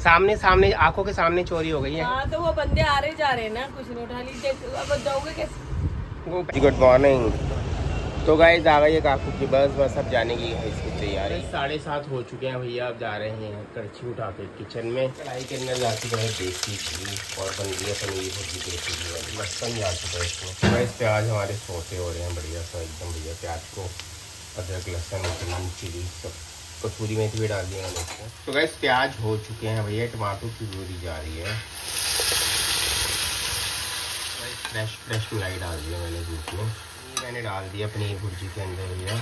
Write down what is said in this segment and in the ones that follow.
सामने सामने आंखों के सामने चोरी हो गई है। हाँ तो वो बंदे आ रहे जा रहे हैं ना, कुछ नहीं उठा लीजिए। अब जाओगे कैसे? Good morning. तो गाइस आ गई है काकू की बस अब जाने की है इसकी तैयारी। 7:30 हो चुके हैं भैया। अब जा रहे हैं करछी उठा के किचन में। कढ़ाई के अंदर जा चुका है देसी घी और बन रही है पनीर भुर्जी देसी घी वाली। लहसुन जा चुका है इसमें। गाइस प्याज हमारे सोते हो रहे हैं बढ़िया सा एकदम भैया। प्याज को अदरक लहसुन चिली सब कसूरी मेथी भी डाल दिया मैंने इसको। तो गाइस प्याज हो चुके हैं भैया। टमाटर की प्यूरी जा रही है। फ्रेश मलाई डाल दिया मैंने दूध में। मैंने डाल दिया पनीर भुर्जी के अंदर भैया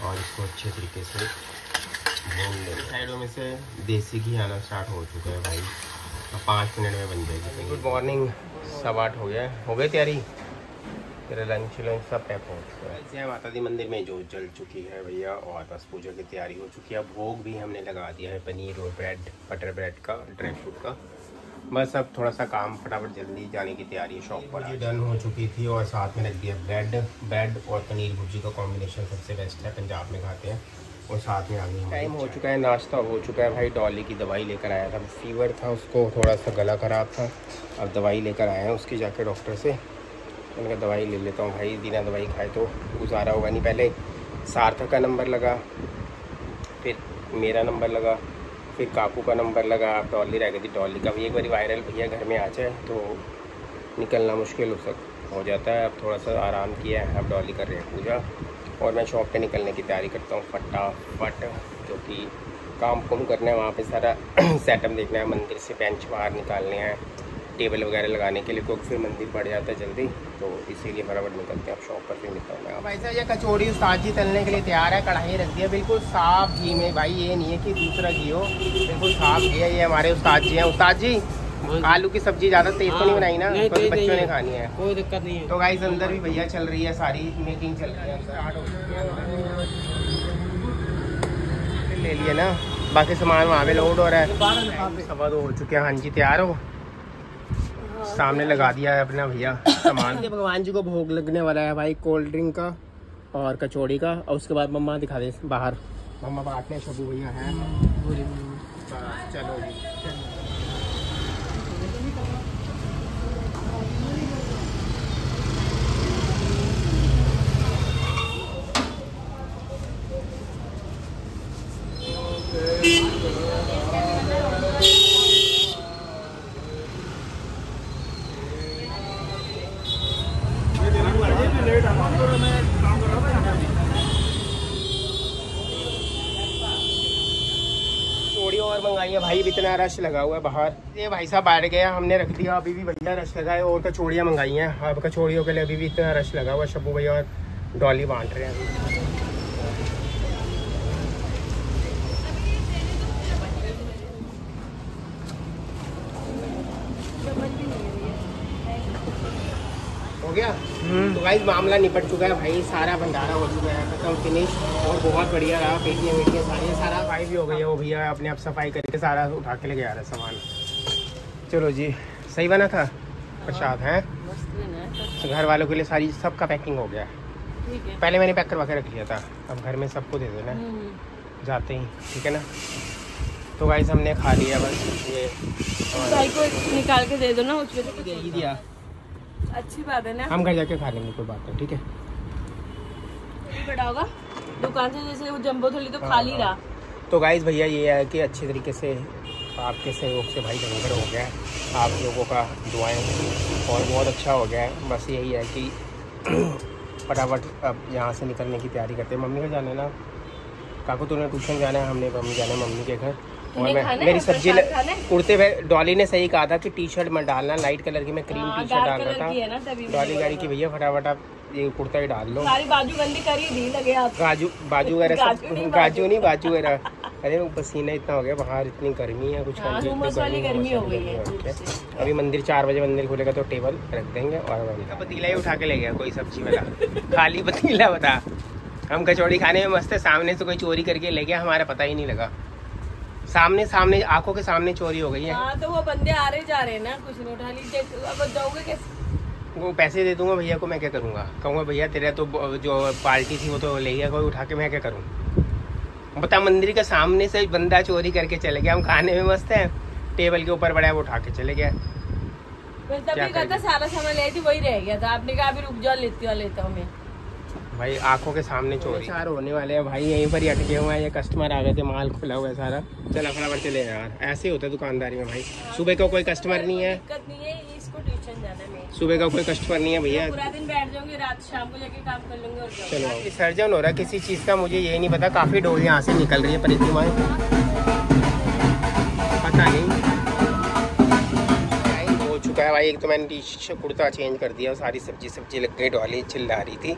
और इसको अच्छे तरीके से भून लेंगे। साइडों में से देसी घी आना स्टार्ट हो चुका है भाई। अब 5 मिनट में बन जाएगी। Good morning. 8:15 हो गया। हो गई तैयारी? तेरा लंच सब पैक हो चुका है। जय माता दी मंदिर में जो जल चुकी है भैया और बस पूजा की तैयारी हो चुकी है। भोग भी हमने लगा दिया है पनीर और ब्रेड, बटर ब्रेड का, ड्राई फ्रूट का। बस अब थोड़ा सा काम फटाफट जल्दी जाने की तैयारी है शॉप पर। ये डन हो चुकी थी और साथ में रख दिया ब्रेड और पनीर भुर्जी का कॉम्बिनेशन सबसे बेस्ट है, पंजाब में खाते हैं। और साथ में आगे टाइम हो चुका है, नाश्ता हो चुका है भाई। डॉली की दवाई लेकर आया था, फीवर था उसको, थोड़ा सा गला ख़राब था। अब दवाई लेकर आए हैं उसकी जाके डॉक्टर से। मैंने कहा दवाई ले लेता हूँ भाई, बिना दवाई खाए तो गुजारा होगा नहीं। पहले सार्थक का नंबर लगा, फिर मेरा नंबर लगा, फिर काकू का नंबर लगा। अब डॉली रह गई थी। डॉली का भी एक बार वायरल भैया घर में आ जाए तो निकलना मुश्किल हो जाता है। अब थोड़ा सा आराम किया है। अब डॉली कर रहे हैं पूजा और मैं शॉप पे निकलने की तैयारी करता हूँ फटाफट, क्योंकि काम कुम करना है वहाँ पे सारा सेटअप देखना है। मंदिर से बेंच बाहर निकालने हैं टेबल वगैरह लगाने के लिए, क्योंकि फिर मंदिर बढ़ जाता है जल्दी, तो इसीलिए फटाफट निकलते हैं। अब शॉप पर फिर निकलना है। भाई साहब ये कचौड़ी उस्ताद जी तलने के लिए तैयार है। कढ़ाई रख दिया बिल्कुल साफ घी में भाई, ये नहीं है कि दूसरा घी हो, बिल्कुल साफ घी है। ये हमारे उस्ताद जी हैं। उस्ताद जी आलू की सब्जी ज़्यादा तेज तो नहीं बनाई ना? क्योंकि बच्चों ने खानी है। कोई दिक्कत नहीं है। तो गाइस अंदर भी भैया चल रही है, सारी मेकिंग चल रही है। ले लिए ना, बाकी सामान वहाँ पे लोड हो रहा है। 2:15 हो चुके हैं। हाँ जी तैयार हो? सामने लगा दिया है अपना भैया सामान। भगवान जी को भोग लगने वाला है भाई, कोल्ड ड्रिंक का और कचौड़ी का। और उसके बाद मम्मा दिखा दे बाहर, मम्मा बांटने शबू भैया हैं। चलो जी चोड़ी और मंगाई है भाई। इतना रश लगा हुआ है बाहर। ये भाई साहब बैठ गया, हमने रख दिया। अभी भी भैया रश लगा है और कचौड़ियाँ मंगाई हैं। अब कचौड़ियों के लिए अभी भी इतना रश लगा हुआ है। शब्बू भैया और डॉली बांट रहे हैं। हो गया। तो गाइस मामला निपट चुका है भाई, सारा भंडारा हो चुका है खत्म, फिनिश। और बहुत बढ़िया रहा। पेटियाँ वेटियाँ सारी सारा भाई भी हो गई है। वो भैया अपने आप सफाई करके सारा उठा के लेके आ रहा है सामान। चलो जी सही बना था प्रसाद है। तो घर वालों के लिए सारी सबका पैकिंग हो गया है। पहले मैंने पैक करवा के रख लिया था, अब घर में सबको दे देना जाते ही, ठीक है ना? तो गाइस हमने खा लिया बस। ये भाई को निकाल के दे दो ना, उसको दे ही दिया। अच्छी बात है ना, हम घर जाके खा लेंगे, कोई बात नहीं, ठीक है? बड़ा होगा दुकान से, जैसे वो जंबो थोड़ी तो खाली रहा। तो गाइस भैया ये है कि अच्छे तरीके से आपके सहयोग से भाई लंगर हो गया है, आप लोगों का दुआएं और बहुत अच्छा हो गया है। बस यही है कि फटाफट अब यहाँ से निकलने की तैयारी करते हैं। मम्मी का जाना है ना काकू, तूने ट्यूशन जाना है, हमने मम्मी जाना है मम्मी के घर। और मैं मेरी सब्जी कुर्ते पे डॉली ने सही कहा था कि टी शर्ट मत डालना लाइट कलर की, मैं क्रीम टी शर्ट डाल रहा था। डॉली गाड़ी की भैया फटाफट आप ये कुर्ता ही डाल लो। सारी बाजू बंदी करी दी लगे आप। बाजू वगैरह सब गाजू नहीं बाजू वगैरह। अरे पसीना इतना हो गया बाहर, इतनी गर्मी है, कुछ गर्मी हो गई है। अभी मंदिर 4 बजे मंदिर खुलेगा तो टेबल रख देंगे। और पतीला ही उठा के ले गया कोई सब्जी वाला खाली पतीला बता। हम कचौड़ी खाने में मस्त है, सामने से कोई चोरी करके ले गया, हमारा पता ही नहीं लगा। सामने सामने आंखों के सामने चोरी हो गई है। हाँ तो वो बंदे आ रहे जा रहे हैं ना, कुछ नहीं उठा लीजिए। अब जाओगे कैसे? वो पैसे दे दूंगा भैया को, मैं क्या करूँगा? कहूँगा भैया तेरा तो जो पार्टी थी वो तो ले गया कोई उठा के, मैं क्या करूँ? बता, मंदिर के सामने से बंदा चोरी करके चले गया। हम खाने में मस्त हैं, टेबल के ऊपर पड़ा है वो उठा के चले गए। तभी कहता सारा सामान लाई थी वही रह गया था, आपने कहा अभी रुक जाओ लेता हूँ मैं। भाई आंखों के सामने चोरी सारे होने वाले हैं भाई, यहीं पर ही अटके हुए हैं। ये कस्टमर आ गए थे, माल खुला हुआ है सारा। चल फटाफट चले यार, ऐसे ही होता है दुकानदारी में भाई। सुबह का कोई कस्टमर नहीं है, दिक्कत नहीं है, इसको ट्यूशन जाना है। सुबह का कोई कस्टमर नहीं है भैया, पूरा दिन बैठ जाऊंगे, रात शाम को जाके काम कर लूंगे और चलो। विसर्जन हो रहा है किसी चीज का, मुझे यही नहीं पता। काफी डोल यहाँ से निकल रही है परिक्रमा, पता नहीं हो चुका है भाई। एक तो मैंने कुर्ता चेंज कर दिया, सारी सब्जी लग गई। डॉली चिल्ला रही थी,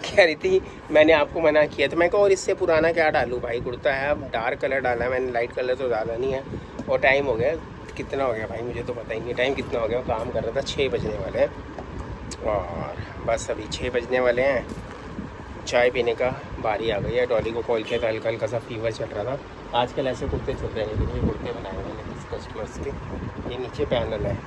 कह रही थी मैंने आपको मना किया था। मैं कहा और इससे पुराना क्या डालूं भाई, कुर्ता है। अब डार्क कलर डाला है मैंने, लाइट कलर तो डाला नहीं है। और टाइम हो गया, कितना हो गया भाई मुझे तो पता ही नहीं टाइम कितना हो गया। काम कर रहा था, 6 बजने वाले हैं और बस अभी 6 बजने वाले हैं। चाय पीने का बारी आ गई है। डॉली को कॉल किया था, हल्का हल्का सा फीवर चल रहा था। आजकल ऐसे कुर्ते चल रहे हैं, लेकिन ये कुर्ते बनाए मैंने किस कस्टमर्स के। ये नीचे पैनल है,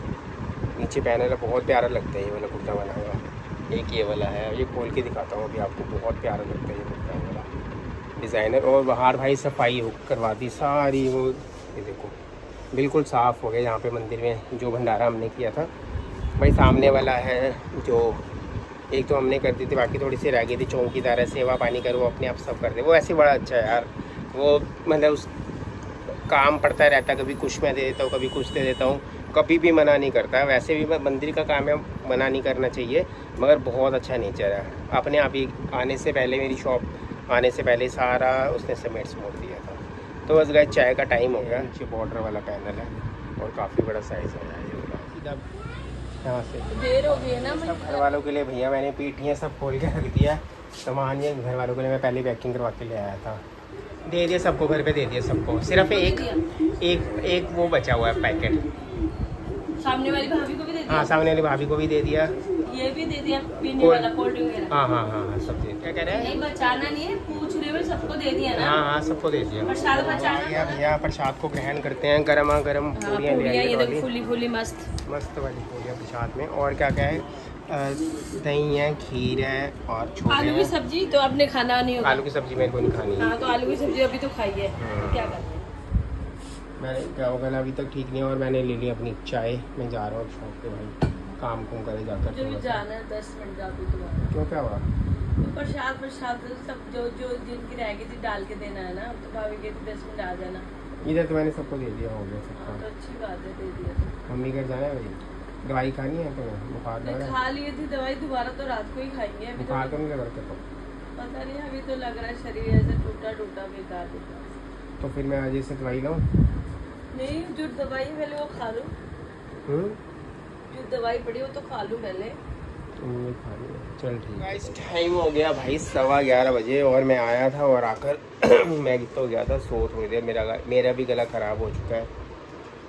नीचे पैनल है, बहुत प्यारा लगता है ये वाला कुर्ता बना हुआ। एक ये वाला है, ये खोल के दिखाता हूँ अभी आपको, बहुत प्यारा लगता है ये कुर्ता वाला डिज़ाइनर। और बाहर भाई सफाई करवा दी सारी, वो ये देखो बिल्कुल साफ़ हो गया। यहाँ पे मंदिर में जो भंडारा हमने किया था भाई, सामने वाला है जो एक तो हमने कर दी थी, बाकी थोड़ी सी रह गई थी। चौकीदार है, सेवा पानी कर, वो अपने आप सब कर दे। वो ऐसे बड़ा अच्छा है यार, वो मतलब उस काम पड़ता रहता है, कभी कुछ मैं दे देता हूँ, कभी कुछ दे देता हूँ, कभी भी मना नहीं करता। वैसे भी मंदिर का काम है, मना नहीं करना चाहिए, मगर बहुत अच्छा नेचर है। अपने आप ही आने से पहले, मेरी शॉप आने से पहले सारा उसने समेट समोट दिया था। तो बस गए, चाय का टाइम हो गया। नीचे बॉर्डर वाला पैनल है और काफ़ी बड़ा साइज़ है। यहाँ से देर हो गई है ना। सब घर वालों के लिए भैया मैंने पीठियाँ सब खोल के रख दिया सामान। ये घर वालों के लिए मैं पहले पैकिंग करवा के ले आया था, दे दिया सबको, घर पे दे दिया सबको। सिर्फ एक वो बचा हुआ है पैकेट। सामने वाली भाभी को भी दे दिया। हाँ, सामने वाली भाभी को भी दे दिया। ये भी दे दिया पीने वाला कोल्ड ड्रिंक वगैरह। हाँ सब दे। क्या कह रहे हैं? नहीं बचाना नहीं है, पूछ रहे हो, सबको दे दिया ना। हाँ सबको दे दिया। प्रसाद बचाना भैया प्रसाद को ग्रहण करते हैं। गर्मा गर्म पूरियाँ ले आई वाली, फुली मस्त वाली पूरियाँ प्रसाद में। और क्या क्या है, दही है, खीर है और छोले आलू की सब्जी। तो आपने खाना नहीं होगा? आलू की सब्जी मेरे को नहीं खानी। हाँ, तो आलू की सब्जी अभी तो खाई है, क्या करना। मैंने क्या होगा ना, अभी तक ठीक नहीं है। और मैंने ले ली अपनी चाय। मैं जा रहा हूँ शॉप पे भाई, काम करे जाकर। मुझे भी जाना है 10 मिनट जाके तुम्हारा। क्यों, क्या हुआ? तो प्रसाद सब जो जिनकी रह गई थी डाल के देना है ना। तो भाभी कहती 10 मिनट आ जाना। इधर तो मैंने सबको दे दिया, हो गया सबका। तो अच्छी बात है, दे दिया। मम्मी घर जाना है भाई, दवाई खानी है तो बुखार लग रहा है। खा लिए थी दवाई, दोबारा तो रात को ही खाएंगे। बुखार तो नहीं लग रहा था? पता नहीं, अभी तो लग रहा है शरीर ऐसे टूटा बेकार। तो फिर मैं आज से दवाई लाऊं? नहीं, जो दवाई पहले वो खा लो। जो दवाई पड़ी वो तो खा लूँ पहले। चल ठीक है। टाइम हो गया भाई 11:15 बजे और मैं आया था और आकर मैं तो गया था सो थोड़ी देर। मेरा भी गला ख़राब हो चुका है।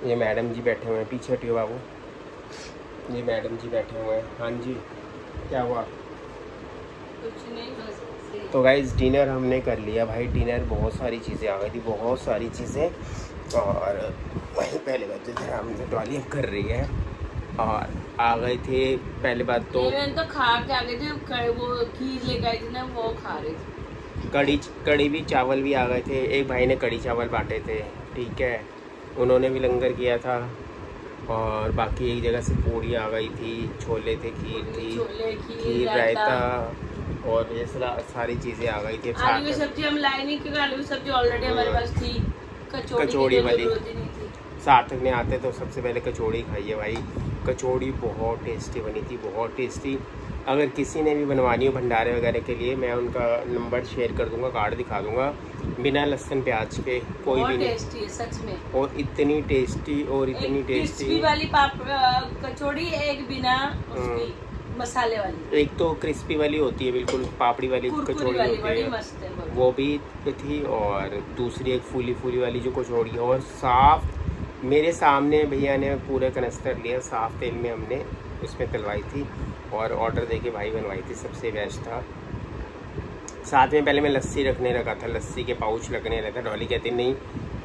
ये मैडम जी बैठे हुए हैं पीछे, हटियो बाबू। ये मैडम जी बैठे हुए हैं। हाँ जी, क्या हुआ? कुछ नहीं, बस। तो गाइस डिनर हमने कर लिया भाई। डिनर बहुत सारी चीज़ें आ गई थी, बहुत सारी चीज़ें। और वहीं पहले बात तो हमने ट्रॉली कर रही है और आ गए थे। पहले बात तो खा के आ गए थे, वो खीर लेके आई थी ना, वो खा रहे थे। कड़ी भी, चावल भी आ गए थे। एक भाई ने कड़ी चावल बांटे थे, ठीक है, उन्होंने भी लंगर किया था। और बाकी एक जगह से पूड़ी आ गई थी, छोले थे, खीर थी, खीर रायता और ये सारी चीज़ें आ गई थी। आलू की सब्जी हम लाए नहीं क्योंकि आलू की सब्जी ऑलरेडी हमारे पास थी। कचौड़ी वाली सार्थक ने आते तो सबसे पहले कचौड़ी खाई है भाई। कचौड़ी बहुत टेस्टी बनी थी, बहुत टेस्टी। अगर किसी ने भी बनवानी हो भंडारे वगैरह के लिए, मैं उनका नंबर शेयर कर दूंगा, कार्ड दिखा दूंगा। बिना लहसुन प्याज के कोई भी नहीं। टेस्टी है सच में, और इतनी टेस्टी और इतनी टेस्टी वाली कचौड़ी, एक बिना उसकी मसाले वाली। एक तो क्रिस्पी वाली होती है, बिल्कुल पापड़ी वाली कचौड़ी होती है, वो भी थी। और दूसरी एक फूली वाली जो कचौड़ी है, और साफ मेरे सामने भैया ने पूरे कनस्तर लिया, साफ तेल में हमने उसमें तलवाई थी और ऑर्डर देके भाई बनवाई थी। सबसे बेस्ट था। साथ में पहले मैं लस्सी रखने रखा था, लस्सी के पाउच लगने रखा। डॉली कहती नहीं,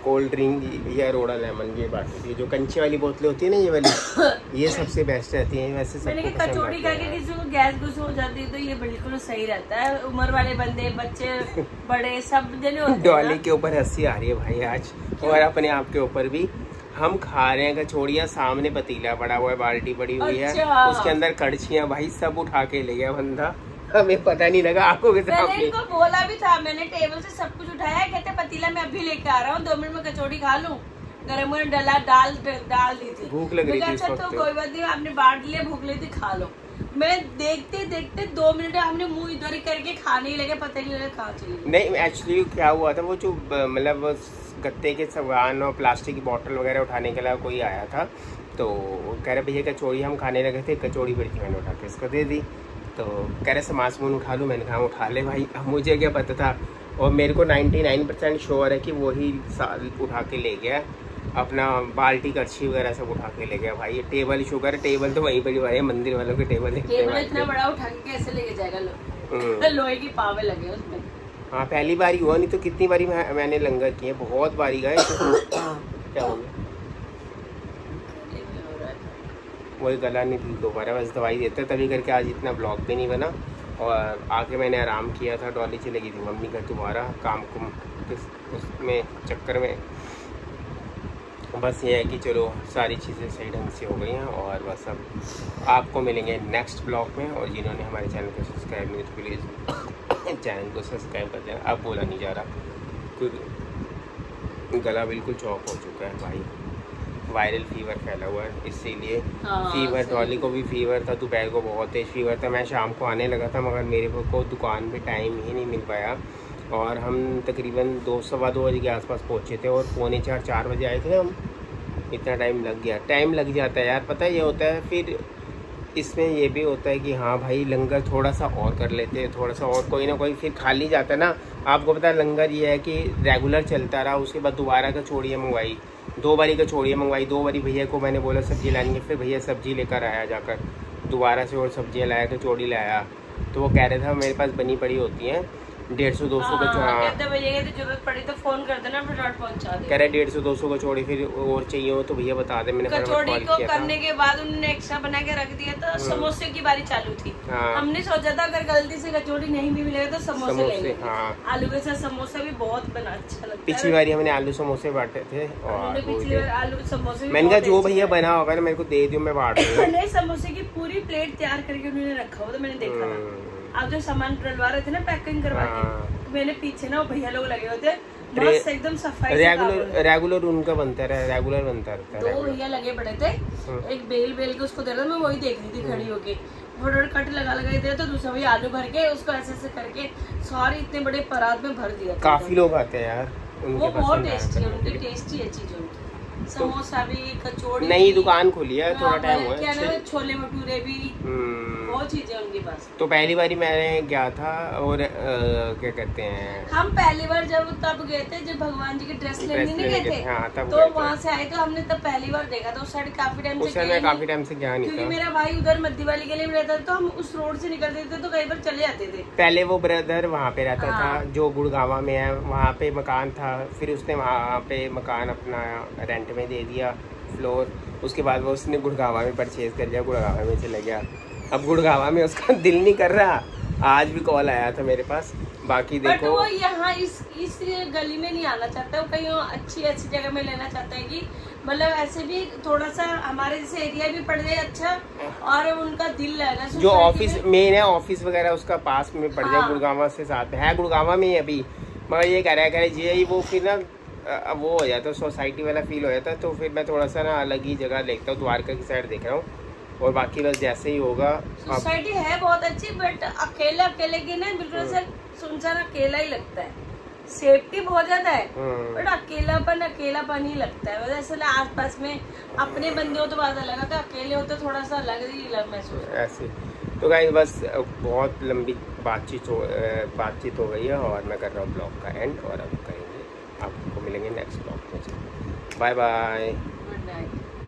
कोल्ड ड्रिंक या रोड़ा लेमन ये बात होती है। जो कंचे वाली बोतलें होती है ना, ये वाली, ये सबसे बेस्ट रहती है। वैसे सबको कचौड़ी करके किसी को गैस गुस हो जाती है तो ये बिल्कुल सही रहता है। उम्र वाले बंदे, बच्चे, बड़े, सब जने होते हैं। डॉली के ऊपर हंसी आ रही है भाई आज, और अपने आप के ऊपर भी हम खा रहे हैं कचौड़ियाँ, सामने पतीला पड़ा हुआ है, बाल्टी पड़ी हुई है, अच्छा। उसके अंदर कड़छियाँ, भाई सब उठा के ले गया बंदा, हमें पता नहीं लगा आंखों के सामने। मैंने इनको बोला भी था, मैंने टेबल से सब कुछ उठाया, कहते पतीला मैं अभी लेके आ रहा हूँ, 2 मिनट में कचौड़ी खा लूँ। गरम में डाल दी थी, भूख लग रही थी। अच्छा तो कोई बात नहीं, आपने बांट लिया, भूख लगी थी, खा लो। मैं देखते देखते 2 मिनट हमने मुंह इधर ही करके खाने ही लगे, पता ही नहीं लगा कहाँ चली। नहीं एक्चुअली क्या हुआ था, वो जो मतलब गत्ते के सामान और प्लास्टिक की बोतल वगैरह उठाने के लिए कोई आया था, तो कह रहे भैया कचौड़ी हम खाने लगे थे, कचौड़ी बड़ी थी, मैंने उठा के इसको दे दी। तो कह रहे सामान समून उठा लूँ, मैंने कहा उठा ले भाई, मुझे क्या पता था। और मेरे को 99% श्योर है कि वही उठा के ले गया, अपना बाल्टी कड़छी वगैरह सब उठा के ले गया भाई। टेबल शुगर, टेबल तो वहीं पड़ी हुई है, मंदिर वालों के टेबल इतना बड़ा उठा के कैसे लेके जाएगा लोहे की पावे लगे उसमें। हाँ पहली बार ही हुआ, नहीं तो कितनी बारी मैंने लंगर किए, बहुत बारी गए। क्या हो गया, वही गला नहीं ठीक हो पा रहा, बस दवाई देते तभी करके आज इतना ब्लॉग भी नहीं बना। और आके मैंने आराम किया था, डॉली चली गई थी मम्मी का दोबारा काम कुम उसमें चक्कर में। बस ये है कि चलो सारी चीज़ें सही ढंग से हो गई हैं, और बस अब आपको मिलेंगे नेक्स्ट ब्लॉग में। और जिन्होंने हमारे चैनल को सब्सक्राइब नहीं तो प्लीज़ चैनल को सब्सक्राइब कर देना। अब बोला नहीं जा रहा क्योंकि गला बिल्कुल चौक हो चुका है भाई, वायरल फीवर फैला हुआ है, इसीलिए फीवर, डॉली को भी फीवर था, दोपहर को बहुत तेज फीवर था। मैं शाम को आने लगा था मगर मेरे को दुकान पे टाइम ही नहीं मिल पाया, और हम तकरीबन 2-2:15 बजे के आसपास पहुँचे थे, और 3:45-4 बजे आए थे ना हम। इतना टाइम लग गया, टाइम लग जाता है यार, पता है ये होता है। फिर इसमें ये भी होता है कि हाँ भाई लंगर थोड़ा सा और कर लेते हैं, थोड़ा सा और, कोई ना कोई फिर खाली जाता है ना। आपको पता है लंगर ये है कि रेगुलर चलता रहा, उसके बाद दोबारा कचौड़ियाँ मंगवाई, 2 बारी कचौड़ियाँ मंगवाई, 2 बारी भैया को मैंने बोला सब्जी लानी है, फिर भैया सब्जी लेकर आया जाकर दोबारा से, और सब्जियाँ लाया, कचौड़ी लाया। तो वो कह रहे थे मेरे पास बनी पड़ी होती हैं 150-200 भैया की जरूरत पड़ी तो फोन कर देना, फटाफट पहुंचा दे। कह रहे 150-200 कचौड़ी फिर और चाहिए हो तो भैया बता दे। मैंने कचौड़ी को करने के बाद उन्होंने एक्स्ट्रा बना के रख दिया, तो समोसे की बारी चालू थी। हमने सोचा था अगर गलती से कचौड़ी नहीं भी मिलेगा तो समोसे लेंगे। आलू के साथ समोसा भी बहुत बना अच्छा लगता है। पिछली बार हमने आलू समोसे बांटे थे, और पिछली बार आलू समोसे, मैंने कहा जो भैया बना होगा ना मेरे को दे दियो, मैं बांट दूंगा। नहीं, समोसे की पूरी प्लेट तैयार करके उन्होंने रखा हुआ था, मैंने देखा था। आप जो सामान डलवा रहे थे ना पैकिंग करवा के, मैंने पीछे ना वो भैया लोग लगे होते, मस्त एकदम सफाई, रेगुलर उनका बनता है, रेगुलर बनता रहता है। 2 भैया लगे पड़े थे, एक बेल के उसको दे रहा था, मैं वही देख रही थी खड़ी होके, फटाफट कट लगा दे, तो दूसरा भैया आलू भर के उसको ऐसे करके सारी इतने बड़े परात में भर दिया। काफी लोग आते हैं यार, वो बहुत टेस्टी है, उनकी टेस्टी है चीज उनकी। समोसा भी, कचौड़ी, नई दुकान खोली है, थोड़ा टाइम हुआ क्या ना, छोले भटूरे भी, बहुत चीजें उनके पास। तो पहली बारी मैंने गया था, और क्या कहते हैं, हम पहली बार जब तब गए थे जब भगवान जी की ड्रेस लेने नहीं गए थे, तो वहाँ से आए तो हमने तब पहली बार देखा था। उस साइड काफी टाइम से गया नहीं, क्योंकि मेरा भाई उधर मध्य वाली गली में रहता था, तो हम उस रोड से निकलते थे तो कई बार चले जाते थे। पहले वो ब्रदर वहाँ पे रहता था जो गुड़गावा में है, वहाँ पे मकान था, फिर उसने वहाँ पे मकान अपना रेंट में दे दिया फ्लोर, उसके बाद वो उसने गुड़गावा में परचेज कर लिया, गुड़गावा में चला गया। अब गुड़गावा में उसका दिल नहीं कर रहा, आज भी कॉल आया था मेरे पास। बाकी देखो वो यहाँ इस गली में नहीं आना चाहता, वो कहीं अच्छी जगह में लेना चाहता है कि मतलब ऐसे भी थोड़ा सा हमारे जैसे एरिया भी पड़ जाए अच्छा, और उनका दिल लगा जो ऑफिस मेन है, ऑफिस वगैरह उसका पास में पड़ जाए, गुड़गावा से साथ में है, गुड़गावा में ही अभी, मगर ये कह रहा है जी वो फिर ना अब वो हो जाता है, सोसाइटी वाला फील हो जाता है, तो फिर मैं थोड़ा सा ना अलग ही जगह देखता हूँ, द्वारका की साइड देख रहा हूँ, और बाकी बस जैसे ही होगा। सोसाइटी है बहुत अच्छी, बट अकेले की ना बिल्कुल से सुनसान अकेला ही लगता है। सेफ्टी बहुत ज्यादा है, बट अकेलापन ही लगता है। वजह से आस पास में अपने बंदे हो तो बात अलग है, अकेले हो तो थोड़ा सा अलग ही महसूस ऐसे। तो गाइस बस बहुत लंबी बातचीत हो गई है, और मैं कर रहा हूँ ब्लॉग का एंड, और अब करेंगे, आपको मिलेंगे नेक्स्ट ब्लॉग में। Bye bye, good night.